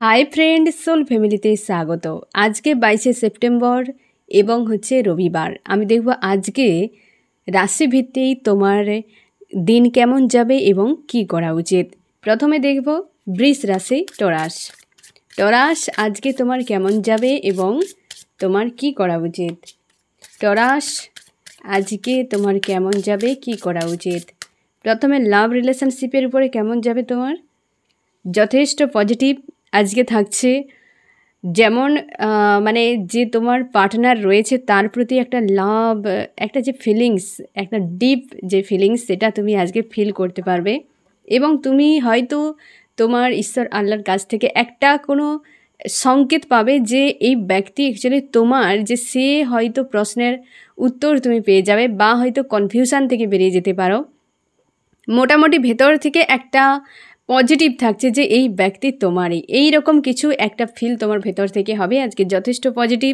Hi friend, soul ফ্যামিলিতে স্বাগত। আজকে 22শে সেপ্টেম্বর এবং রবিবার। আমি দেখব আজকে রাশিভিত্তিক তোমার দিন কেমন যাবে এবং কি করা উচিত। প্রথমে দেখব বৃষ রাশি, টরাস। টরাস আজকে তোমার কেমন যাবে এবং তোমার কি করা উচিত। টরাস আজকে তোমার কেমন যাবে, কি করা উচিত। প্রথমে লাভ রিলেশনশিপের উপরে কেমন যাবে তোমার। যথেষ্ট পজিটিভ আজকে থাকছে। যেমন মানে যে তোমার পার্টনার রয়েছে তার প্রতি একটা লাভ, একটা যে ফিলিংস, একটা ডিপ যে ফিলিংস, সেটা তুমি আজকে ফিল করতে পারবে। এবং তুমি হয়তো তোমার ঈশ্বর আল্লাহর কাছ থেকে একটা কোনো সংকেত পাবে যে এই ব্যক্তি অ্যাকচুয়ালি তোমার, যে সে হয়তো প্রশ্নের উত্তর তুমি পেয়ে যাবে বা হয়তো কনফিউশন থেকে বেরিয়ে যেতে পারো। মোটামুটি ভেতর থেকে একটা পজিটিভ থাকছে যে এই ব্যক্তি তোমারই, এই রকম কিছু একটা ফিল তোমার ভেতর থেকে হবে আজকে। যথেষ্ট পজিটিভ।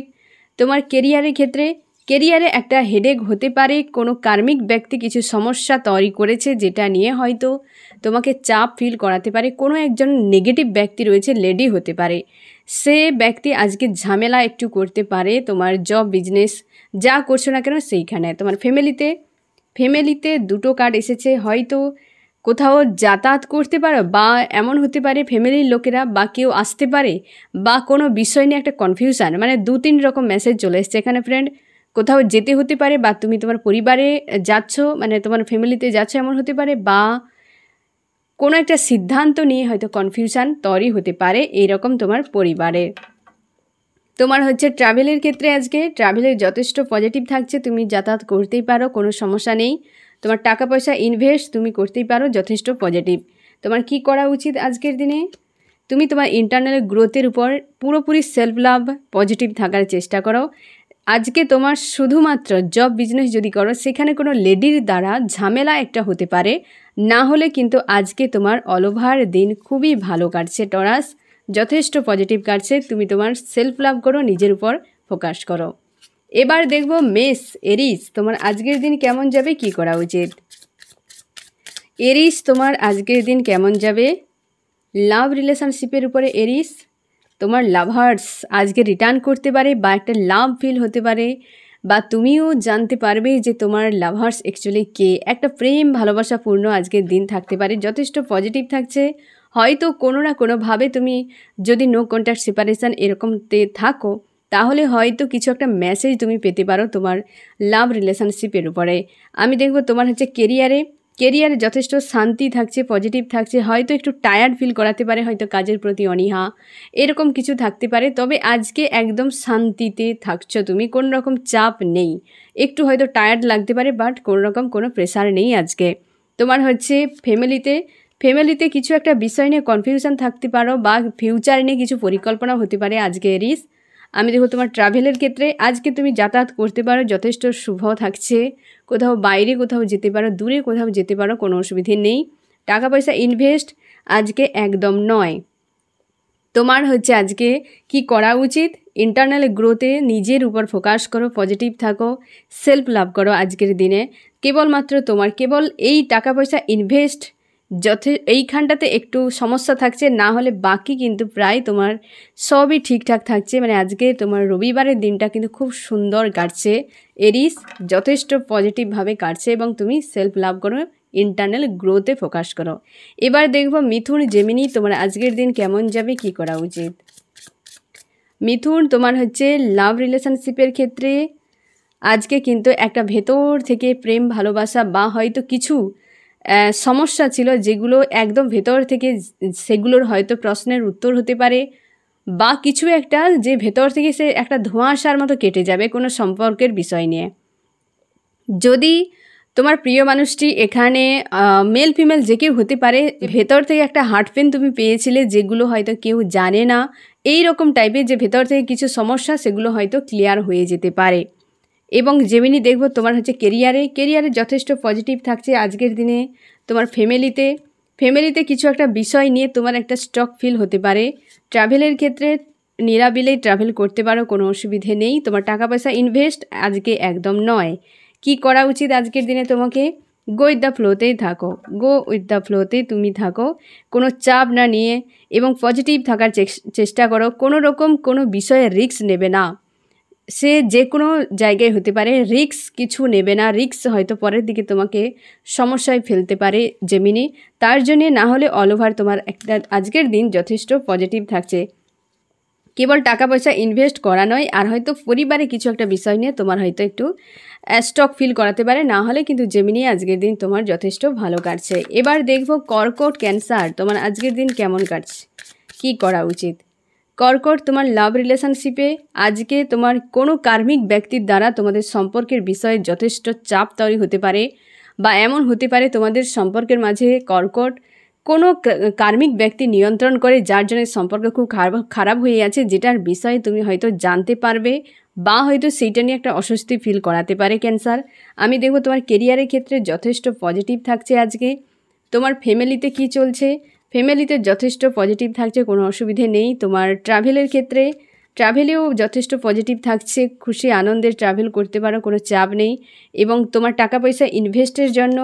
তোমার কেরিয়ারের ক্ষেত্রে, কেরিয়ারে একটা হেডেক হতে পারে। কোনো কার্মিক ব্যক্তি কিছু সমস্যা তৈরি করেছে যেটা নিয়ে হয়তো তোমাকে চাপ ফিল করাতে পারে। কোনো একজন নেগেটিভ ব্যক্তি রয়েছে, লেডি হতে পারে, সে ব্যক্তি আজকে ঝামেলা একটু করতে পারে তোমার জব বিজনেস যা করছো না কেন সেইখানে। তোমার ফ্যামিলিতে দুটো কার্ড এসেছে, হয়তো কোথাও যাতায়াত করতে পারো বা এমন হতে পারে ফ্যামিলির লোকেরা বা কেউ আসতে পারে বা কোনো বিষয় নিয়ে একটা কনফিউশন, মানে 2-3 রকম মেসেজ চলে এসছে এখানে ফ্রেন্ড। কোথাও যেতে হতে পারে বা তুমি তোমার পরিবারে যাচ্ছ, মানে তোমার ফ্যামিলিতে যাচ্ছ এমন হতে পারে, বা কোনো একটা সিদ্ধান্ত নিয়ে হয়তো কনফিউশন তৈরি হতে পারে এইরকম তোমার পরিবারে। তোমার ট্রাভেলের ক্ষেত্রে আজকে ট্রাভেলের যথেষ্ট পজিটিভ থাকছে। তুমি যাতায়াত করতেই পারো, কোনো সমস্যা নেই। তোমার টাকা পয়সা ইনভেস্ট তুমি করতেই পারো, যথেষ্ট পজিটিভ। তোমার কি করা উচিত আজকের দিনে। তুমি তোমার ইন্টারনাল গ্রোথের উপর পুরোপুরি সেলফ লাভ পজিটিভ থাকার চেষ্টা করো। আজকে তোমার শুধুমাত্র জব বিজনেস যদি করো, সেখানে কোনো লেডির দ্বারা ঝামেলা একটা হতে পারে, না হলে কিন্তু আজকে তোমার অল ওভার দিন খুবই ভালো কাটছে। টরাস যথেষ্ট পজিটিভ কাটছে। তুমি তোমার সেলফ লাভ করো, নিজের উপর ফোকাস করো। এবার দেখব মেষ, এরিস, তোমার আজকের দিন কেমন যাবে, কি করা উচিত। এরিস তোমার আজকের দিন কেমন যাবে। লাভ রিলেশনশিপের উপরে এরিস, তোমার লাভার্স আজকে রিটার্ন করতে পারে বা একটা লাভ ফিল হতে পারে, বা তুমিও জানতে পারবে যে তোমার লাভার্স অ্যাকচুয়ালি কে। একটা প্রেম ভালোবাসাপূর্ণ আজকের দিন থাকতে পারে, যথেষ্ট পজিটিভ থাকছে। হয়তো কোনো না কোনোভাবে তুমি যদি নো কন্ট্যাক্ট সেপারেশন এরকমতে থাকো, তাহলে হয়তো কিছু একটা মেসেজ তুমি পেতে পারো তোমার লাভ রিলেশনশিপের উপরে। আমি দেখব তোমার কেরিয়ারে যথেষ্ট শান্তি থাকছে, পজিটিভ থাকছে। হয়তো একটু টায়ার্ড ফিল করাতে পারে, হয়তো কাজের প্রতি অনীহা এরকম কিছু থাকতে পারে, তবে আজকে একদম শান্তিতে থাকছো তুমি, কোনো রকম চাপ নেই। একটু হয়তো টায়ার্ড লাগতে পারে, বাট কোনো রকম কোনো প্রেশার নেই আজকে। তোমার ফ্যামিলিতে কিছু একটা বিষয় নিয়ে কনফিউশন থাকতে পারো বা ফিউচার নিয়ে কিছু পরিকল্পনা হতে পারে আজকে এরিস। আমি দেখো তোমার ট্রাভেলের ক্ষেত্রে আজকে তুমি যাতায়াত করতে পারো, যথেষ্ট শুভ থাকছে। কোথাও বাইরে কোথাও যেতে পারো, দূরে কোথাও যেতে পারো, কোনো অসুবিধে নেই। টাকা পয়সা ইনভেস্ট আজকে একদম নয়। তোমার আজকে কি করা উচিত। ইন্টারনাল গ্রোথে নিজের উপর ফোকাস করো, পজিটিভ থাকো, সেলফ লাভ করো আজকের দিনে। কেবলমাত্র তোমার এই টাকা পয়সা ইনভেস্ট এইখানটাতে একটু সমস্যা থাকছে, না হলে বাকি কিন্তু প্রায় তোমার সবই ঠিকঠাক থাকছে। মানে আজকে তোমার রবিবারের দিনটা কিন্তু খুব সুন্দর কাটছে এরিস, যথেষ্ট পজিটিভভাবে কাটছে এবং তুমি সেলফ লাভ করো, ইন্টারনাল গ্রোথে ফোকাস করো। এবার দেখব মিথুন, জেমিনি, তোমার আজকের দিন কেমন যাবে, কি করা উচিত। মিথুন তোমার লাভ রিলেশনশিপের ক্ষেত্রে আজকে কিন্তু একটা ভেতর থেকে প্রেম ভালোবাসা বা হয়তো কিছু সমস্যা ছিল যেগুলো একদম ভেতর থেকে, সেগুলোর হয়তো প্রশ্নের উত্তর হতে পারে, বা কিছু একটা যে ভেতর থেকে সে একটা ধোঁয়াশার মতো কেটে যাবে কোনো সম্পর্কের বিষয় নিয়ে। যদি তোমার প্রিয় মানুষটি এখানে মেল ফিমেল যে কেউ হতে পারে, ভেতর থেকে একটা হার্ট পেন তুমি পেয়েছিলে যেগুলো হয়তো কেউ জানে না, এই রকম টাইপের যে ভেতর থেকে কিছু সমস্যা সেগুলো হয়তো ক্লিয়ার হয়ে যেতে পারে। এবং জেমিনি দেখব তোমার কেরিয়ারে যথেষ্ট পজিটিভ থাকছে আজকের দিনে। তোমার ফ্যামিলিতে কিছু একটা বিষয় নিয়ে তোমার একটা স্টক ফিল হতে পারে। ট্রাভেলের ক্ষেত্রে নিরাবিলেই ট্রাভেল করতে পারো, কোনো অসুবিধে নেই। তোমার টাকা পয়সা ইনভেস্ট আজকে একদম নয়। কি করা উচিত আজকের দিনে তোমাকে। গো উইথ দ্য ফ্লোতেই থাকো, গো উইথ দ্য ফ্লোতেই তুমি থাকো, কোনো চাপ না নিয়ে এবং পজিটিভ থাকার চেষ্টা করো। কোনো রকম কোনো বিষয়ে রিস্ক নেবে না, সে যে কোনো জায়গায় হতে পারে, রিস্ক কিছু নেবে না। রিস্ক হয়তো পরের দিকে তোমাকে সমস্যায় ফেলতে পারে জেমিনি, তার জন্যে না হলে অল ওভার তোমার একটা আজকের দিন যথেষ্ট পজিটিভ থাকছে। কেবল টাকা পয়সা ইনভেস্ট করা নয়, আর হয়তো পরিবারে কিছু একটা বিষয় নিয়ে তোমার হয়তো একটু স্টক ফিল করাতে পারে, না হলে কিন্তু জেমিনি আজকের দিন তোমার যথেষ্ট ভালো কাটছে। এবার দেখবো কর্কট ক্যান্সার তোমার আজকের দিন কেমন কাটছে, কি করা উচিত। কর্কট, তোমার লাভ রিলেশনশিপে আজকে তোমার কোনো কার্মিক ব্যক্তির দ্বারা তোমাদের সম্পর্কের বিষয়ে যথেষ্ট চাপ তৈরি হতে পারে, বা এমন হতে পারে তোমাদের সম্পর্কের মাঝে কর্কট কোনো কার্মিক ব্যক্তি নিয়ন্ত্রণ করে, যার জন্য সম্পর্ক খুব খারাপ হয়ে আছে, যেটার বিষয়ে তুমি হয়তো জানতে পারবে বা হয়তো সেইটা নিয়ে একটা অস্বস্তি ফিল করাতে পারে ক্যান্সার। আমি দেখব তোমার কেরিয়ারের ক্ষেত্রে যথেষ্ট পজিটিভ থাকছে আজকে। তোমার ফ্যামিলিতে কি চলছে, ফ্যামিলিতে যথেষ্ট পজিটিভ থাকছে, কোনো অসুবিধে নেই। তোমার ট্রাভেলের ক্ষেত্রে ট্রাভেলেও যথেষ্ট পজিটিভ থাকছে, খুশি আনন্দের ট্রাভেল করতে পারো, কোনো চাপ নেই। এবং তোমার টাকা পয়সা ইনভেস্টের জন্য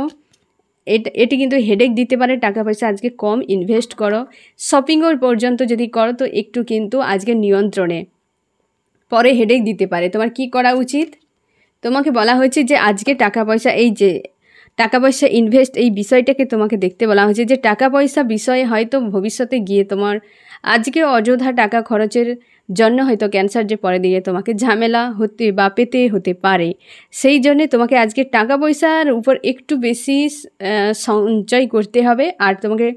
এটি কিন্তু হেডেক দিতে পারে, টাকা পয়সা আজকে কম ইনভেস্ট করো। শপিংও পর্যন্ত যদি করো তো একটু কিন্তু আজকে নিয়ন্ত্রণে, পরে হেডেক দিতে পারে। তোমার কি করা উচিত, তোমাকে বলা হয়েছে যে আজকে টাকা পয়সা, এই যে টাকা পয়সা ইনভেস্ট এই বিষয়টাকে তোমাকে দেখতে বলা হয়েছে, যে টাকা পয়সা বিষয়ে হয়তো ভবিষ্যতে গিয়ে তোমার আজকে অযথা টাকা খরচের জন্য হয়তো ক্যান্সার যে পরে দিয়ে তোমাকে ঝামেলা হতে বা পেতে হতে পারে। সেই জন্যে তোমাকে আজকে টাকা পয়সার উপর একটু বেশি সঞ্চয় করতে হবে, আর তোমাকে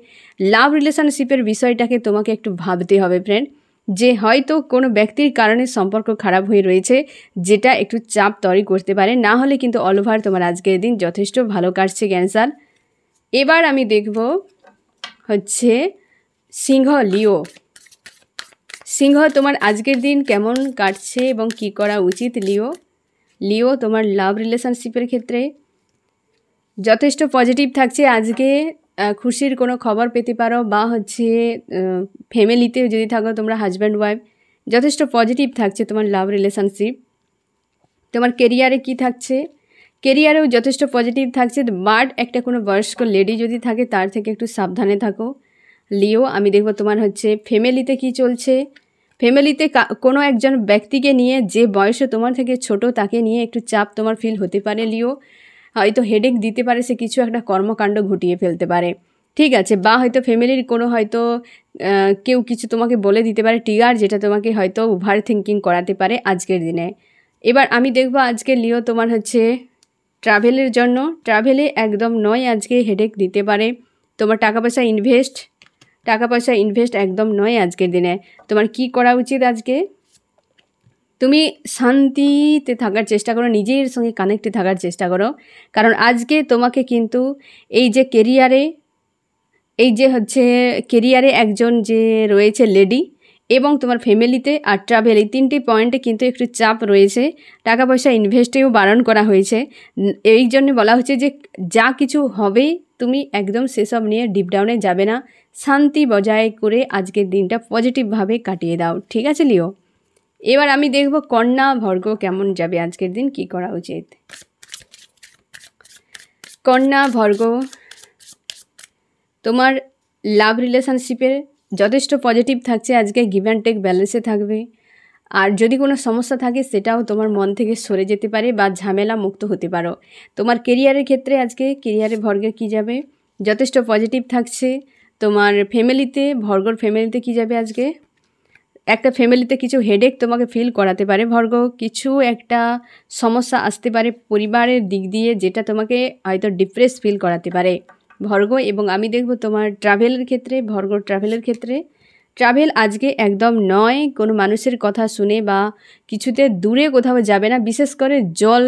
লাভ রিলেশনশিপের বিষয়টাকে তোমাকে একটু ভাবতে হবে ফ্রেন্ড, যে হয়তো কোনো ব্যক্তির কারণে সম্পর্ক খারাপ হয়ে রয়েছে, যেটা একটু চাপ তৈরি করতে পারে, না হলে কিন্তু অল ওভার তোমার আজকের দিন যথেষ্ট ভালো কাটছে ক্যান্সার। এবার আমি দেখব হচ্ছে সিংহ, লিও। সিংহ, তোমার আজকের দিন কেমন কাটছে এবং কি করা উচিত। লিও, তোমার লাভ রিলেশনশিপের ক্ষেত্রে যথেষ্ট পজিটিভ থাকছে আজকে। খুশির কোনো খবর পেতে পারো, বা হচ্ছে ফ্যামিলিতে যদি থাকো তোমরা হাজব্যান্ড ওয়াইফ, যথেষ্ট পজিটিভ থাকছে তোমার লাভ রিলেশনশিপ। তোমার কেরিয়ারে কি থাকছে, কেরিয়ারেও যথেষ্ট পজিটিভ থাকছে, বাট একটা কোনো বয়স্ক লেডি যদি থাকে তার থেকে একটু সাবধানে থাকো লিও। আমি দেখবো তোমার হচ্ছে ফ্যামিলিতে কি চলছে, ফ্যামিলিতে কোনো একজন ব্যক্তিকে নিয়ে, যে বয়সে তোমার থেকে ছোট, তাকে নিয়ে একটু চাপ তোমার ফিল হতে পারে লিও। হয়তো হেডেক দিতে পারে, সে কিছু একটা কর্মকাণ্ড ঘটিয়ে ফেলতে পারে, ঠিক আছে। বা হয়তো ফ্যামিলির কোনো হয়তো কেউ কিছু তোমাকে বলে দিতে পারে ট্রিগার, যেটা তোমাকে হয়তো ওভার থিঙ্কিং করাতে পারে আজকের দিনে। এবার আমি দেখব আজকে লিও তোমার হচ্ছে ট্রাভেলের জন্য, ট্রাভেলে একদম নয় আজকে হেডেক দিতে পারে। তোমার টাকা পয়সা ইনভেস্ট একদম নয় আজকের দিনে। তোমার কি করা উচিত আজকে, তুমি শান্তিতে থাকার চেষ্টা করো, নিজের সঙ্গে কানেক্টে থাকার চেষ্টা করো, কারণ আজকে তোমাকে কিন্তু এই যে কেরিয়ারে একজন যে রয়েছে লেডি, এবং তোমার ফ্যামিলিতে আর ট্রাভেল, এই তিনটি পয়েন্টে কিন্তু একটু চাপ রয়েছে। টাকা পয়সা ইনভেস্টেও বারণ করা হয়েছে, এই জন্য বলা হচ্ছে যে যা কিছু হবে তুমি একদম সেসব নিয়ে ডিপ ডাউনে যাবে না, শান্তি বজায় করে আজকের দিনটা পজিটিভভাবে কাটিয়ে দাও, ঠিক আছে লিও। এবার আমি দেখব কন্যা ভর্গ কেমন যাবে আজকের দিন, কি করা উচিত। কন্যা ভর্গ, তোমার লাভ রিলেশনশিপের যথেষ্ট পজিটিভ থাকছে আজকে, গিভ অ্যান্ড টেক ব্যালেন্সে থাকবে। আর যদি কোনো সমস্যা থাকে সেটাও তোমার মন থেকে সরে যেতে পারে, বা ঝামেলা মুক্ত হতে পারো। তোমার কেরিয়ারের ক্ষেত্রে আজকে কেরিয়ারে ভর্গে কী যাবে, যথেষ্ট পজিটিভ থাকছে। তোমার ফ্যামিলিতে, ভর্গর ফ্যামিলিতে কী যাবে আজকে, একটা ফ্যামিলিতে কিছু হেডেক তোমাকে ফিল করাতে পারে ভর্গ, কিছু একটা সমস্যা আসতে পারে পরিবারের দিক দিয়ে, যেটা তোমাকে হয়তো ডিপ্রেস ফিল করাতে পারে ভর্গ। এবং আমি দেখব তোমার ট্রাভেলের ক্ষেত্রে, ভর্গ ট্রাভেলের ক্ষেত্রে ট্রাভেল আজকে একদম নয়, কোনো মানুষের কথা শুনে বা কিছুতে দূরে কোথাও যাবে না, বিশেষ করে জল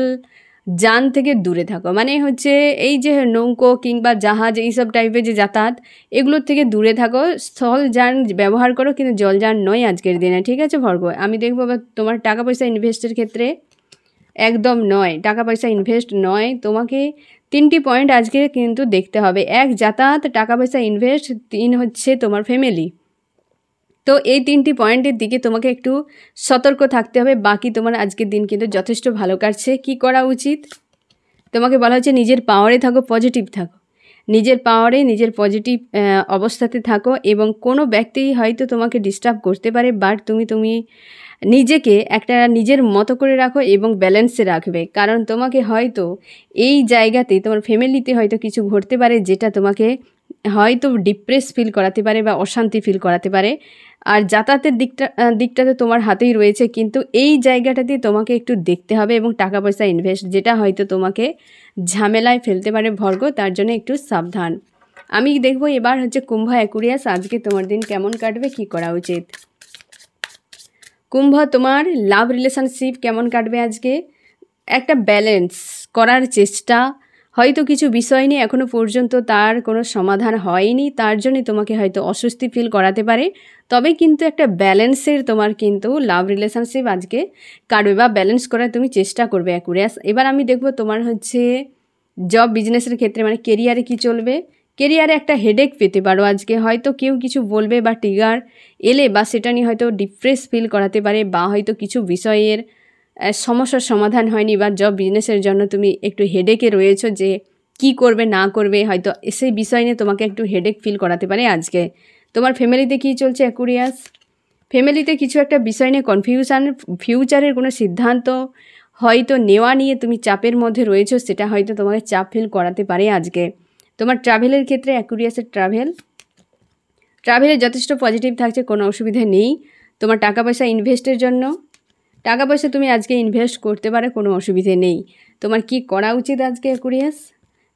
যান থেকে দূরে থাকো, মানে হচ্ছে এই যে নৌকো কিংবা জাহাজ এইসব টাইপের যে যাতায়াত, এগুলোর থেকে দূরে থাকো। স্থল যান ব্যবহার করো, কিন্তু জল যান নয় আজকের দিনে, ঠিক আছে ভর্গ। আমি দেখবো তোমার টাকা পয়সা ইনভেস্টের ক্ষেত্রে একদম নয়, টাকা পয়সা ইনভেস্ট নয়। তোমাকে তিনটি পয়েন্ট আজকে কিন্তু দেখতে হবে, এক যাতায়াত, টাকা পয়সা ইনভেস্ট, তিন হচ্ছে তোমার ফ্যামিলি। তো এই তিনটি পয়েন্টের দিকে তোমাকে একটু সতর্ক থাকতে হবে। বাকি তোমার আজকের দিন কিন্তু যথেষ্ট ভালো কাটছে। কি করা উচিত, তোমাকে বলা হচ্ছে নিজের পাওয়ারে থাকো, পজিটিভ থাকো, নিজের পাওয়ারে নিজের পজিটিভ অবস্থাতে থাকো। এবং কোনো ব্যক্তি হয়তো তোমাকে ডিস্টার্ব করতে পারে, বাট তুমি নিজেকে একটা নিজের মতো করে রাখো এবং ব্যালেন্সে রাখবে। কারণ তোমাকে হয়তো এই জায়গাতে তোমার ফ্যামিলিতে হয়তো কিছু ঘটতে পারে যেটা তোমাকে হয়তো ডিপ্রেস ফিল করাতে পারে বা অশান্তি ফিল করাতে পারে। আর যাতায়াতের দিকটাতে তোমার হাতেই রয়েছে, কিন্তু এই জায়গাটাতে তোমাকে একটু দেখতে হবে এবং টাকা পয়সা ইনভেস্ট, যেটা হয়তো তোমাকে ঝামেলায় ফেলতে পারে ভর্গ, তার জন্য একটু সাবধান। আমি দেখবো এবার হচ্ছে কুম্ভ অ্যাকুরিয়াস, আজকে তোমার দিন কেমন কাটবে, কি করা উচিত। কুম্ভ, তোমার লাভ রিলেশনশিপ কেমন কাটবে আজকে। একটা ব্যালেন্স করার চেষ্টা, হয়তো কিছু বিষয় নিয়ে এখনও পর্যন্ত তার কোনো সমাধান হয়নি, তার জন্য তোমাকে হয়তো অস্বস্তি ফিল করাতে পারে। তবে কিন্তু একটা ব্যালেন্সের তোমার কিন্তু লাভ রিলেশনশিপ আজকে কাটবে বা ব্যালেন্স করার তুমি চেষ্টা করবে অ্যাকুরিয়াস। এবার আমি দেখব তোমার হচ্ছে জব বিজনেসের ক্ষেত্রে, মানে কেরিয়ারে কি চলবে। কেরিয়ারে একটা হেডেক পেতে পারো আজকে, হয়তো কেউ কিছু বলবে বা ট্রিগার এলে বা সেটা নিয়ে হয়তো ডিপ্রেস ফিল করাতে পারে, বা হয়তো কিছু বিষয়ের সমস্যার সমাধান হয়নি, বা জব বিজনেসের জন্য তুমি একটু হেডেকে রয়েছো যে কি করবে না করবে, হয়তো সেই বিষয় নিয়ে তোমাকে একটু হেডেক ফিল করাতে পারে আজকে। তোমার ফ্যামিলিতে কী চলছে অ্যাকুরিয়াস। ফ্যামিলিতে কিছু একটা বিষয় নিয়ে কনফিউশন, ফিউচারের কোনো সিদ্ধান্ত হয়তো নেওয়া নিয়ে তুমি চাপের মধ্যে রয়েছো, সেটা হয়তো তোমাকে চাপ ফিল করাতে পারে আজকে। তোমার ট্রাভেলের ক্ষেত্রে অ্যাকুরিয়াসের ট্রাভেলে যথেষ্ট পজিটিভ থাকছে, কোনো অসুবিধা নেই। তোমার টাকা পয়সা ইনভেস্টের জন্য, টাকা পয়সা তুমি আজকে ইনভেস্ট করতে পারো, কোনো অসুবিধে নেই। তোমার কি করা উচিত আজকে অ্যাকুরিয়াস,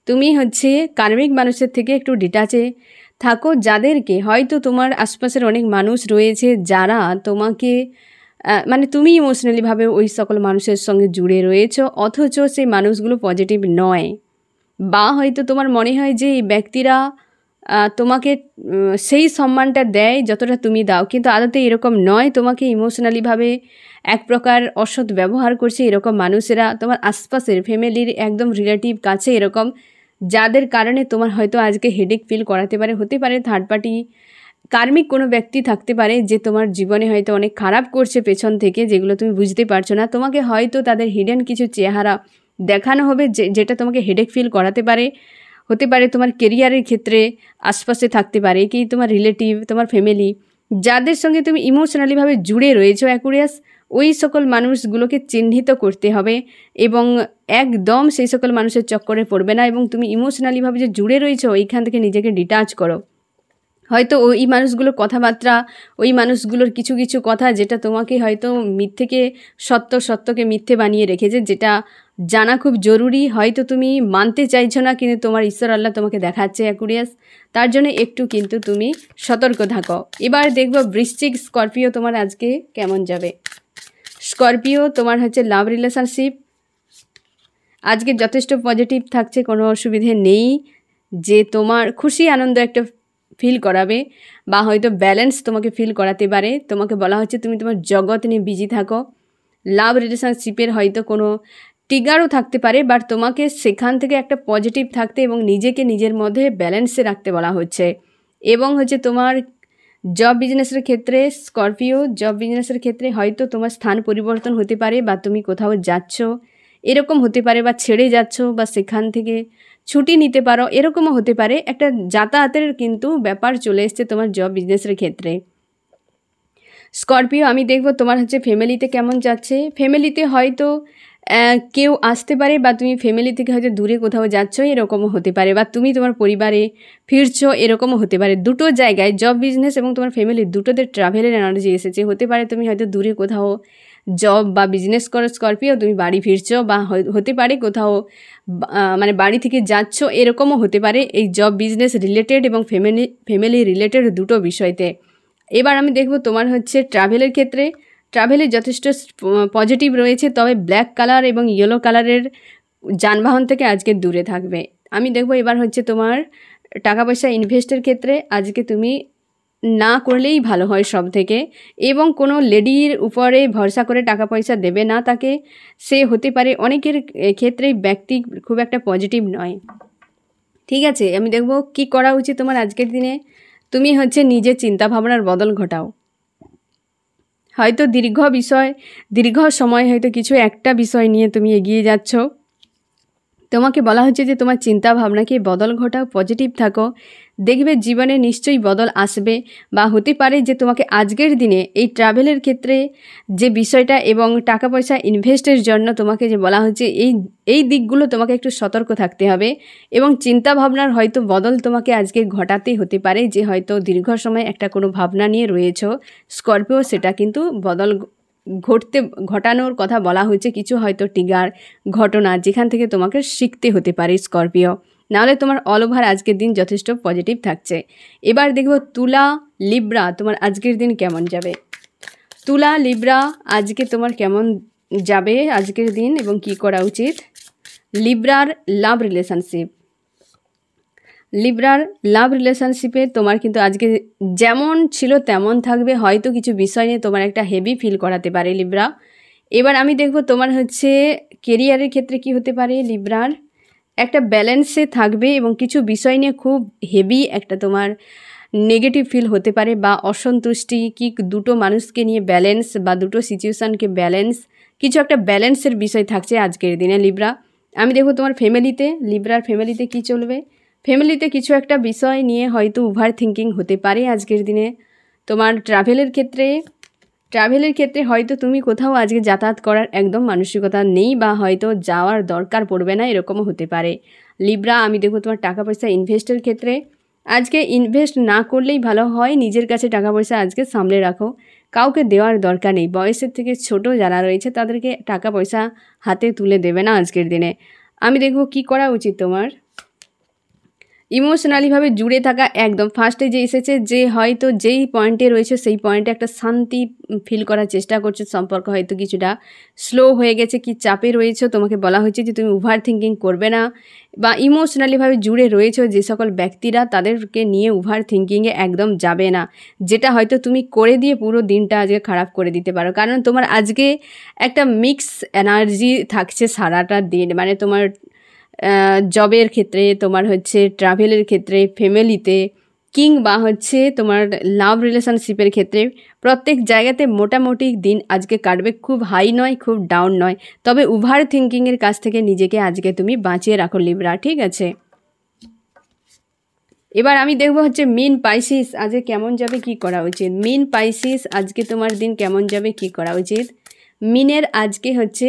তুমি হচ্ছে কার্মিক মানুষের থেকে একটু ডিটাচে থাকো, যাদেরকে হয়তো তোমার আশপাশের অনেক মানুষ রয়েছে যারা তোমাকে মানে তুমি ইমোশনালিভাবে ওই সকল মানুষের সঙ্গে জুড়ে রয়েছো, অথচ সেই মানুষগুলো পজিটিভ নয়, বা হয়তো তোমার মনে হয় যে এই ব্যক্তিরা তোমাকে সেই সম্মানটা দেয় যতটা তুমি দাও, কিন্তু আদতে এরকম নয়। তোমাকে ইমোশনালিভাবে এক প্রকার অসৎ ব্যবহার করছে এরকম মানুষেরা তোমার আশপাশের ফ্যামিলির একদম রিলেটিভ কাছে এরকম, যাদের কারণে তোমার হয়তো আজকে হেডেক ফিল করাতে পারে। হতে পারে থার্ড পার্টি কার্মিক কোনো ব্যক্তি থাকতে পারে যে তোমার জীবনে হয়তো অনেক খারাপ করছে পেছন থেকে, যেগুলো তুমি বুঝতে পারছো না। তোমাকে হয়তো তাদের হিডেন কিছু চেহারা দেখানো হবে যেটা তোমাকে হেডেক ফিল করাতে পারে। হতে পারে তোমার কেরিয়ারের ক্ষেত্রে আশপাশে থাকতে পারে কি তোমার রিলেটিভ, তোমার ফ্যামিলি, যাদের সঙ্গে তুমি ইমোশনালিভাবে জুড়ে রয়েছো অ্যাকুরিয়াস, ওই সকল মানুষগুলোকে চিহ্নিত করতে হবে এবং একদম সেই সকল মানুষের চক্করে পড়বে না। এবং তুমি ইমোশনালিভাবে যে জুড়ে রয়েছো এইখান থেকে নিজেকে ডিটাচ করো। হয়তো ওই মানুষগুলোর কথাবার্তা, ওই মানুষগুলোর কিছু কিছু কথা যেটা তোমাকে হয়তো মিথ্যেকে সত্যকে মিথ্যে বানিয়ে রেখেছে, যেটা জানা খুব জরুরি। হয়তো তুমি মানতে চাইছো না, কিন্তু তোমার ঈশ্বর আল্লাহ তোমাকে দেখাচ্ছে অ্যাকুরিয়াস, তার জন্য একটু কিন্তু তুমি সতর্ক থাকো। এবার দেখবো বৃশ্চিক স্করপিও তোমার আজকে কেমন যাবে। স্করপিও, তোমার হচ্ছে লাভ রিলেশনশিপ আজকে যথেষ্ট পজিটিভ থাকছে, কোনো অসুবিধে নেই যে তোমার খুশি আনন্দ একটা ফিল করাবে, বা হয়তো ব্যালেন্স তোমাকে ফিল করাতে পারে। তোমাকে বলা হচ্ছে তুমি তোমার জগৎ নিয়ে বিজি থাকো। লাভ রিলেশনশিপের হয়তো কোনো ট্রিগারও থাকতে পারে, বাট তোমাকে সেখান থেকে একটা পজিটিভ থাকতে এবং নিজেকে নিজের মধ্যে ব্যালেন্সে রাখতে বলা হচ্ছে। এবং হচ্ছে তোমার জব বিজনেসের ক্ষেত্রে স্করপিও, জব বিজনেসের ক্ষেত্রে হয়তো তোমার স্থান পরিবর্তন হতে পারে, বা তুমি কোথাও যাচ্ছ এরকম হতে পারে, বা ছেড়ে যাচ্ছ, বা সেখান থেকে ছুটি নিতে পারো, এরকমও হতে পারে। একটা যাতায়াতের কিন্তু ব্যাপার চলে এসছে তোমার জব বিজনেসের ক্ষেত্রে। স্করপিও, আমি দেখব তোমার হচ্ছে ফ্যামিলিতে কেমন যাচ্ছে। ফ্যামিলিতে হয়তো কেউ আসতে পারে, বা তুমি ফ্যামিলি থেকে হয়তো দূরে কোথাও যাচ্ছ, এরকমও হতে পারে, বা তুমি তোমার পরিবারে ফিরছো, এরকমও হতে পারে। দুটো জায়গায় জব বিজনেস এবং তোমার ফ্যামিলি দুটোতে ট্রাভেলের এনার্জি এসেছে। হতে পারে তুমি হয়তো দূরে কোথাও জব বা বিজনেস করো স্করপিও, তুমি বাড়ি ফিরছো, বা হতে পারে কোথাও মানে বাড়ি থেকে যাচ্ছ, এরকমও হতে পারে। এই জব বিজনেস রিলেটেড এবং ফ্যামিলি রিলেটেড দুটো বিষয়তে। এবার আমি দেখব তোমার হচ্ছে ট্রাভেলের ক্ষেত্রে। ট্রাভেলে যথেষ্ট পজিটিভ রয়েছে, তবে ব্ল্যাক কালার এবং ইয়েলো কালারের যানবাহন থেকে আজকে দূরে থাকবে। আমি দেখব এবার হচ্ছে তোমার টাকা পয়সা ইনভেস্টের ক্ষেত্রে আজকে তুমি না করলেই ভালো হয় সব থেকে। এবং কোনো লেডির উপরে ভরসা করে টাকা পয়সা দেবে না তাকে, সে হতে পারে অনেকের ক্ষেত্রেই ব্যক্তি খুব একটা পজিটিভ নয়। ঠিক আছে, আমি দেখব কি করা উচিত তোমার আজকের দিনে। তুমি হচ্ছে নিজের চিন্তাভাবনার বদল ঘটাও। হয়তো দীর্ঘ সময় হয়তো কিছু একটা বিষয় নিয়ে তুমি এগিয়ে যাচ্ছ, তোমাকে বলা হচ্ছে যে তোমার চিন্তা ভাবনাকে বদল ঘটাও, পজিটিভ থাকো, দেখবে জীবনে নিশ্চয়ই বদল আসবে। বা হতে পারে যে তোমাকে আজকের দিনে এই ট্রাভেলের ক্ষেত্রে যে বিষয়টা এবং টাকা পয়সা ইনভেস্টের জন্য তোমাকে যে বলা হচ্ছে এই দিকগুলো তোমাকে একটু সতর্ক থাকতে হবে। এবং চিন্তা ভাবনার হয়তো বদল তোমাকে আজকে ঘটাতে হতে পারে, যে হয়তো দীর্ঘ সময় একটা কোনো ভাবনা নিয়ে রয়েছো স্করপিও, সেটা কিন্তু বদল ঘটানোর কথা বলা হয়েছে। কিছু হয়তো ট্রিগার ঘটনা যেখান থেকে তোমাকে শিখতে হতে পারে স্করপিও, নাহলে তোমার অল ওভার আজকের দিন যথেষ্ট পজিটিভ থাকছে। এবার দেখব তুলা লিব্রা তোমার আজকের দিন কেমন যাবে। তুলা লিব্রা আজকে তোমার কেমন যাবে আজকের দিন এবং কি করা উচিত। লিব্রার লাভ রিলেশনশিপ, লিব্রার লাভ রিলেশনশিপে তোমার কিন্তু আজকে যেমন ছিল তেমন থাকবে, হয়তো কিছু বিষয় নিয়ে তোমার একটা হেভি ফিল করাতে পারে লিব্রা। এবার আমি দেখব তোমার হচ্ছে কেরিয়ারের ক্ষেত্রে কি হতে পারে। লিব্রার একটা ব্যালেন্সে থাকবে এবং কিছু বিষয় নিয়ে খুব হেভি একটা তোমার নেগেটিভ ফিল হতে পারে বা অসন্তুষ্টি, কি দুটো মানুষকে নিয়ে ব্যালেন্স বা দুটো সিচুয়েশানকে ব্যালেন্স, কিছু একটা ব্যালেন্সের বিষয় থাকছে আজকের দিনে লিব্রা। আমি দেখব তোমার ফ্যামিলিতে, লিব্রার ফ্যামিলিতে কি চলবে। ফ্যামিলিতে কিছু একটা বিষয় নিয়ে হয়তো ওভার থিঙ্কিং হতে পারে আজকের দিনে। তোমার ট্রাভেলের ক্ষেত্রে হয়তো তুমি কোথাও আজকে যাতায়াত করার একদম মানসিকতা নেই বা হয়তো যাওয়ার দরকার পড়বে না, এরকমও হতে পারে লিব্রা। আমি দেখব তোমার টাকা পয়সা ইনভেস্টের ক্ষেত্রে আজকে ইনভেস্ট না করলেই ভালো হয়, নিজের কাছে টাকা পয়সা আজকে সামলে রাখো, কাউকে দেওয়ার দরকার নেই। বয়সের থেকে ছোট যারা রয়েছে তাদেরকে টাকা পয়সা হাতে তুলে দেবে না আজকের দিনে। আমি দেখব কি করা উচিত তোমার। ইমোশনালিভাবে জুড়ে থাকা, একদম ফার্স্টে যে এসেছে যে হয়তো যেই পয়েন্টে রয়েছে সেই পয়েন্টে একটা শান্তি ফিল করার চেষ্টা করছে, সম্পর্ক হয়তো কিছুটা স্লো হয়ে গেছে, কি চাপে রয়েছে, তোমাকে বলা হয়েছে যে তুমি ওভার থিঙ্কিং করবে না বা ইমোশনালিভাবে জুড়ে রয়েছে যে সকল ব্যক্তিরা, তাদেরকে নিয়ে ওভার থিঙ্কিংয়ে একদম যাবে না, যেটা হয়তো তুমি করে দিয়ে পুরো দিনটা আজকে খারাপ করে দিতে পারো। কারণ তোমার আজকে একটা মিক্স এনার্জি থাকছে সারাটা দিন, মানে তোমার জবের ক্ষেত্রে, তোমার হচ্ছে ট্রাভেলের ক্ষেত্রে, ফ্যামিলিতে, কিংবা হচ্ছে তোমার লাভ রিলেশনশিপের ক্ষেত্রে, প্রত্যেক জায়গাতে মোটামুটি দিন আজকে কাটবে। খুব হাই নয়, খুব ডাউন নয়, তবে ওভার থিঙ্কিংয়ের কাছ থেকে নিজেকে আজকে তুমি বাঁচিয়ে রাখো লিব্রা, ঠিক আছে। এবার আমি দেখব হচ্ছে মিন পাইসিস আজকে কেমন যাবে, কি করা উচিত। মিন পাইসিস আজকে তোমার দিন কেমন যাবে, কি করা উচিত। মিনের আজকে হচ্ছে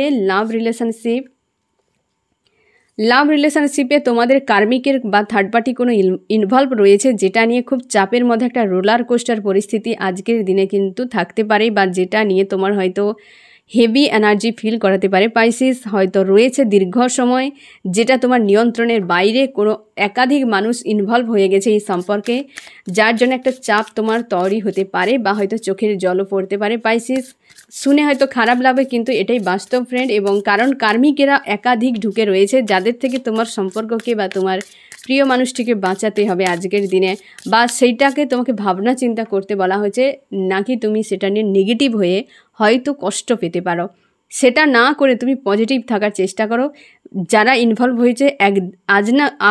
লাভ রিলেশনশিপে তোমাদের কার্মিকের বা থার্ড পার্টি কোনো ইনভলভ রয়েছে, যেটা নিয়ে খুব চাপের মধ্যে একটা রোলার কোস্টার পরিস্থিতি আজকের দিনে কিন্তু থাকতে পারে, বা যেটা নিয়ে তোমার হয়তো হেভি এনার্জি ফিল করাতে পারে। পাইসিস হয়তো রয়েছে দীর্ঘ সময়, যেটা তোমার নিয়ন্ত্রণের বাইরে, কোনো একাধিক মানুষ ইনভলভ হয়ে গেছে এই সম্পর্কে, যার জন্য একটা চাপ তোমার তৈরি হতে পারে বা হয়তো চোখের জলও পড়তে পারে। পাইসিস শুনে হয়তো খারাপ লাগবে, কিন্তু এটাই বাস্তব ফ্রেন্ড। এবং কারণ কার্মিকেরা একাধিক ঢুকে রয়েছে, যাদের থেকে তোমার সম্পর্ককে বা তোমার প্রিয় মানুষটিকে বাঁচাতে হবে আজকের দিনে, বা সেইটাকে তোমাকে ভাবনা চিন্তা করতে বলা হয়েছে, নাকি তুমি সেটা নিয়ে নেগেটিভ হয়ে হয়তো কষ্ট পেতে পারো। সেটা না করে তুমি পজিটিভ থাকার চেষ্টা করো। যারা ইনভলভ হয়েছে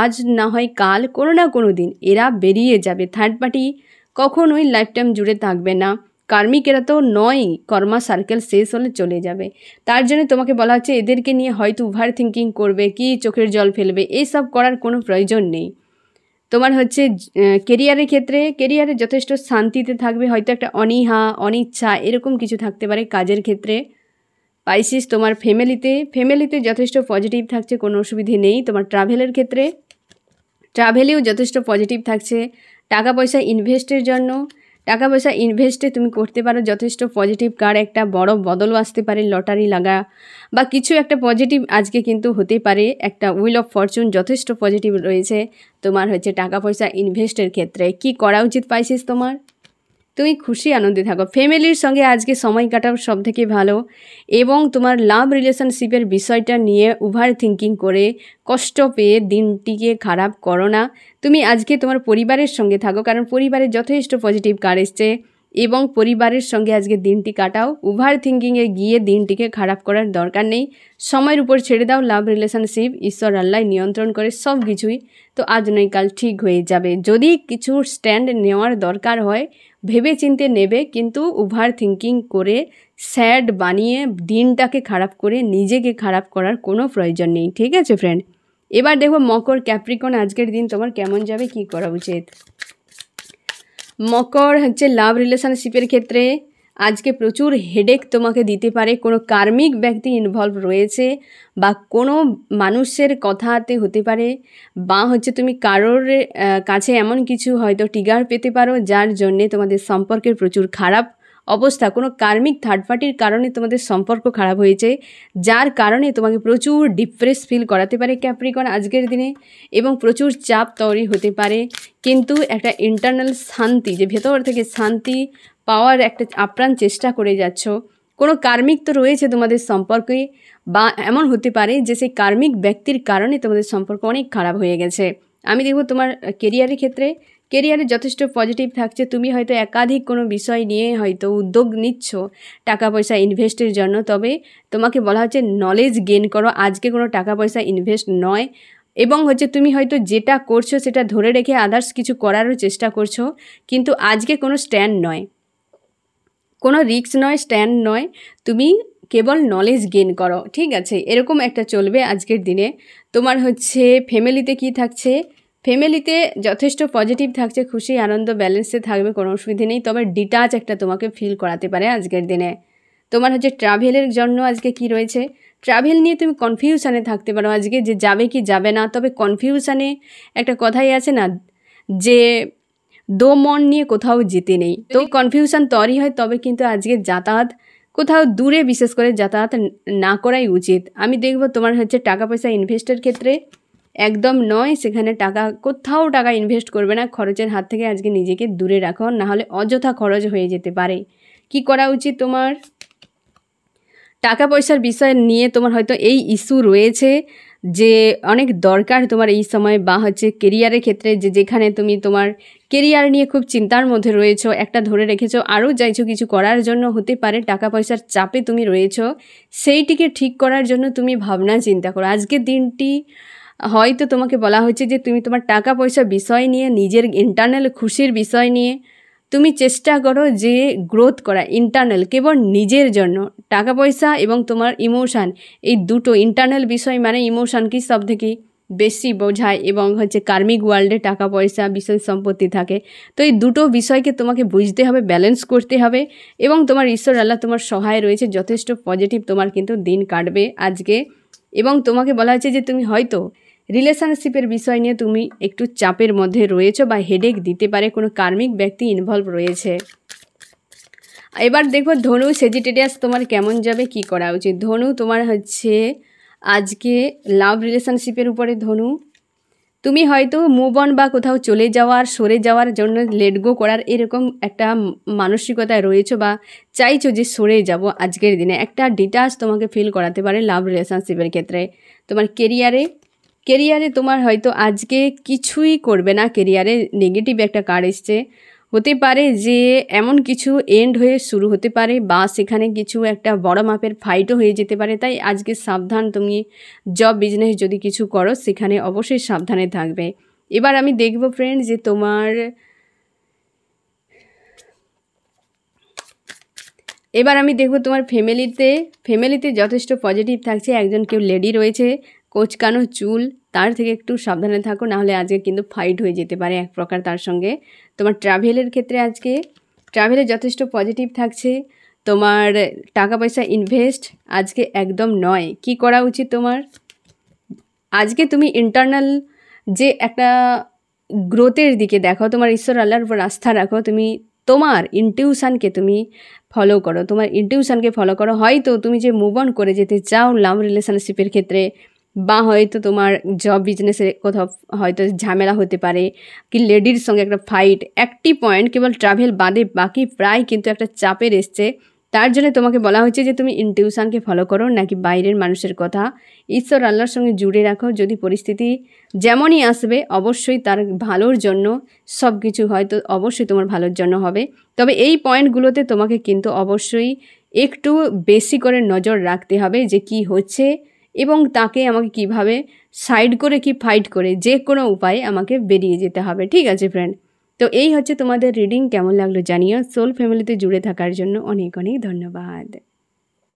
আজ না হয় কাল, কোনো না কোনো দিন এরা বেরিয়ে যাবে। থার্ড পার্টি কখনোই লাইফ টাইম জুড়ে থাকবে না, কার্মিকেরা তো নয়, কর্মা সার্কেল শেষ হলে চলে যাবে। তার জন্য তোমাকে বলা হচ্ছে এদেরকে নিয়ে হয়তো ওভার থিঙ্কিং করবে, কি চোখের জল ফেলবে, এইসব করার কোনো প্রয়োজন নেই। তোমার হচ্ছে কেরিয়ারে যথেষ্ট শান্তিতে থাকবে, হয়তো একটা অনিচ্ছা এরকম কিছু থাকতে পারে কাজের ক্ষেত্রে। পাইসিস তোমার ফ্যামিলিতে যথেষ্ট পজিটিভ থাকছে, কোনো অসুবিধে নেই। তোমার ট্রাভেলেও যথেষ্ট পজিটিভ থাকছে। টাকা পয়সা ইনভেস্টে তুমি করতে পারো, যথেষ্ট পজিটিভ কার্ড, একটা বড় বদলও আসতে পারে, লটারি লাগা বা কিছু একটা পজিটিভ আজকে কিন্তু হতে পারে। একটা হুইল অফ ফরচুন যথেষ্ট পজিটিভ রয়েছে তোমার হচ্ছে টাকা পয়সা ইনভেস্টের ক্ষেত্রে। কি করা উচিত পাইসিস তোমার, তুমি খুশি আনন্দে থাকো, ফ্যামিলির সঙ্গে আজকে সময় কাটাও সবথেকে ভালো। এবং তোমার লাভ রিলেশনশিপের বিষয়টা নিয়ে ওভার থিঙ্কিং করে কষ্ট পেয়ে দিনটিকে খারাপ করো না। তুমি আজকে তোমার পরিবারের সঙ্গে থাকো, কারণ পরিবারের যথেষ্ট পজিটিভ কার্ড এসছে, এবং পরিবারের সঙ্গে আজকে দিনটি কাটাও। ওভার থিঙ্কিংয়ে গিয়ে দিনটিকে খারাপ করার দরকার নেই, সময়ের উপর ছেড়ে দাও। লাভ রিলেশনশিপ ঈশ্বর আল্লাহ নিয়ন্ত্রণ করে সব কিছুই, তো আজ নয় কাল ঠিক হয়ে যাবে। যদি কিছু স্ট্যান্ড নেওয়ার দরকার হয় ভেবে চিনতে নেবে, কিন্তু ওভার থিঙ্কিং করে স্যাড বানিয়ে দিনটাকে খারাপ করে নিজেকে খারাপ করার কোনো প্রয়োজন নেই, ঠিক আছে ফ্রেন্ড। এবার দেখো মকর ক্যাপ্রিকন আজকের দিন তোমার কেমন যাবে, কি করা উচিত। মকর হচ্ছে লাভ রিলেশনশিপের ক্ষেত্রে আজকে প্রচুর হেডেক তোমাকে দিতে পারে। কোনো কার্মিক ব্যক্তি ইনভলভ রয়েছে বা কোনো মানুষের কথাতে হতে পারে, বা হচ্ছে তুমি কারোর কাছে এমন কিছু হয়তো ট্রিগার পেতে পারো যার জন্যে তোমাদের সম্পর্কের প্রচুর খারাপ অবস্থা। কোনো কার্মিক থার্ড পার্টির কারণে তোমাদের সম্পর্ক খারাপ হয়েছে, যার কারণে তোমাকে প্রচুর ডিপ্রেস ফিল করাতে পারে ক্যাপ্রিকন আজকের দিনে, এবং প্রচুর চাপ তৈরি হতে পারে। কিন্তু একটা ইন্টারনাল শান্তি, যে ভেতর থেকে শান্তি পাওয়ার একটা আপ্রাণ চেষ্টা করে যাচ্ছ। কোনো কার্মিক তো রয়েছে তোমাদের সম্পর্কে, বা এমন হতে পারে যে সেই কার্মিক ব্যক্তির কারণে তোমাদের সম্পর্ক অনেক খারাপ হয়ে গেছে। আমি দেখব তোমার কেরিয়ারের ক্ষেত্রে, কেরিয়ারে যথেষ্ট পজিটিভ থাকছে। তুমি হয়তো একাধিক কোনো বিষয় নিয়ে হয়তো উদ্যোগ নিচ্ছ টাকা পয়সা ইনভেস্টের জন্য, তবে তোমাকে বলা হচ্ছে নলেজ গেইন করো। আজকে কোনো টাকা পয়সা ইনভেস্ট নয়, এবং হচ্ছে তুমি হয়তো যেটা করছো সেটা ধরে রেখে আদার্স কিছু করারও চেষ্টা করছো, কিন্তু আজকে কোনো স্ট্যান্ড নয়, কোনো রিস্ক নয়, স্ট্যান্ড নয়, তুমি কেবল নলেজ গেইন করো, ঠিক আছে? এরকম একটা চলবে আজকের দিনে। তোমার হচ্ছে ফ্যামিলিতে কি থাকছে, ফ্যামিলিতে যথেষ্ট পজিটিভ থাকছে, খুশি আনন্দ ব্যালেন্সে থাকবে, কোনো অসুবিধে নেই। তবে ডিটাচ একটা তোমাকে ফিল করাতে পারে আজকের দিনে। তোমার হচ্ছে ট্রাভেলের জন্য আজকে কি রয়েছে, ট্রাভেল নিয়ে তুমি কনফিউশানে থাকতে পারো আজকে, যে যাবে কি যাবে না। তবে কনফিউশানে একটা কথাই আছে না, যে দো মন নিয়ে কোথাও যেতে নেই, তো কনফিউশন তৈরি হয়। তবে কিন্তু আজকে যাতায়াত কোথাও দূরে বিশেষ করে যাতায়াত না করাই উচিত। আমি দেখব তোমার হচ্ছে টাকা পয়সা ইনভেস্টের ক্ষেত্রে একদম নয়, সেখানে কোথাও টাকা ইনভেস্ট করবে না। খরচের হাত থেকে আজকে নিজেকে দূরে রাখো, নাহলে অযথা খরচ হয়ে যেতে পারে। কি করা উচিত তোমার, টাকা পয়সার বিষয় নিয়ে তোমার হয়তো এই ইস্যু রয়েছে যে অনেক দরকার তোমার এই সময়, বা হচ্ছে কেরিয়ারের ক্ষেত্রে যে যেখানে তুমি তোমার কেরিয়ার নিয়ে খুব চিন্তার মধ্যে রয়েছো, একটা ধরে রেখেছো, আরও চাইছো কিছু করার জন্য, হতে পারে টাকা পয়সার চাপে তুমি রয়েছো, সেইটিকে ঠিক করার জন্য তুমি ভাবনা চিন্তা করো। আজকের দিনটি হয়তো তোমাকে বলা হচ্ছে যে তুমি তোমার টাকা পয়সা বিষয় নিয়ে, নিজের ইন্টারনাল খুশির বিষয় নিয়ে তুমি চেষ্টা করো যে গ্রোথ করা ইন্টারনাল, কেবল নিজের জন্য। টাকা পয়সা এবং তোমার ইমোশান, এই দুটো ইন্টারনাল বিষয় মানে ইমোশান কি সব থেকে বেশি বোঝায়, এবং হচ্ছে কার্মিক ওয়ার্ল্ডে টাকা পয়সা বিষয় সম্পত্তি থাকে। তো এই দুটো বিষয়কে তোমাকে বুঝতে হবে, ব্যালেন্স করতে হবে, এবং তোমার ঈশ্বর আল্লাহ তোমার সহায় রয়েছে, যথেষ্ট পজিটিভ তোমার কিন্তু দিন কাটবে আজকে। এবং তোমাকে বলা হচ্ছে যে তুমি হয়তো রিলেশনশিপের বিষয় নিয়ে তুমি একটু চাপের মধ্যে রয়েছো, বা হেডেক দিতে পারে, কোনো কার্মিক ব্যক্তি ইনভলভ রয়েছে। এবার দেখো ধনু সেজিটেরিয়াস তোমার কেমন যাবে, কি করা উচিত। ধনু তোমার হচ্ছে আজকে লাভ রিলেশনশিপের উপরে ধনু, তুমি হয়তো মুভ অন বা কোথাও চলে যাওয়ার, সরে যাওয়ার জন্য লেট গো করার এরকম একটা মানসিকতায় রয়েছো, বা চাইছো যে সরে যাব আজকের দিনে। একটা ডিটাচ তোমাকে ফিল করাতে পারে লাভ রিলেশনশিপের ক্ষেত্রে। তোমার কেরিয়ারে তোমার হয়তো আজকে কিছুই করবে না, কেরিয়ারে নেগেটিভ একটা কার্ড এসছে। হতে পারে যে এমন কিছু এন্ড হয়ে শুরু হতে পারে, বা সেখানে কিছু একটা বড় মাপের ফাইটও হয়ে যেতে পারে। তাই আজকে সাবধান, তুমি জব বিজনেস যদি কিছু করো সেখানে অবশ্যই সাবধানে থাকবে। এবার আমি দেখব ফ্রেন্ড যে তোমার ফ্যামিলিতে যথেষ্ট পজিটিভ থাকছে। একজন কেউ লেডি রয়েছে, কোচকানো চুল, তার থেকে একটু সাবধানে থাকো, নাহলে আজকে কিন্তু ফাইট হয়ে যেতে পারে এক প্রকার তার সঙ্গে। তোমার ট্রাভেলের ক্ষেত্রে আজকে ট্রাভেলে যথেষ্ট পজিটিভ থাকছে। তোমার টাকা পয়সা ইনভেস্ট আজকে একদম নয়। কি করা উচিত তোমার, আজকে তুমি ইন্টারনাল যে একটা গ্রোথের দিকে দেখো, তোমার ঈশ্বর আল্লাহর উপর আস্থা রাখো, তুমি তোমার ইনটিউশনকে তুমি ফলো করো, তোমার ইনটিউশনকে ফলো করো। হয়তো তুমি যে মুভ অন করে যেতে চাও লাভ রিলেশনশিপের ক্ষেত্রে, বা হয়তো তোমার জব বিজনেসে কোথাও হয়তো ঝামেলা হতে পারে, কি লেডির সঙ্গে একটা ফাইট, একটি পয়েন্ট কেবল ট্রাভেল বাদে বাকি প্রায় কিন্তু একটা চাপের এসছে। তার জন্য তোমাকে বলা হচ্ছে যে তুমি ইনটিউশনকে ফলো করো, নাকি বাইরের মানুষের কথা ঈশ্বর আল্লাহর সঙ্গে জুড়ে রাখো। যদি পরিস্থিতি যেমনই আসবে অবশ্যই তার ভালোর জন্য, সব কিছু হয়তো অবশ্যই তোমার ভালোর জন্য হবে। তবে এই পয়েন্টগুলোতে তোমাকে কিন্তু অবশ্যই একটু বেশি করে নজর রাখতে হবে যে কি হচ্ছে, এবং তাকে আমাকে কিভাবে সাইড করে কি ফাইট করে যে কোনো উপায়ে আমাকে বেরিয়ে যেতে হবে। ঠিক আছে ফ্রেন্ড, তো এই হচ্ছে তোমাদের রিডিং। কেমন লাগলো জানিও। সোল ফ্যামিলিতে জুড়ে থাকার জন্য অনেক অনেক ধন্যবাদ।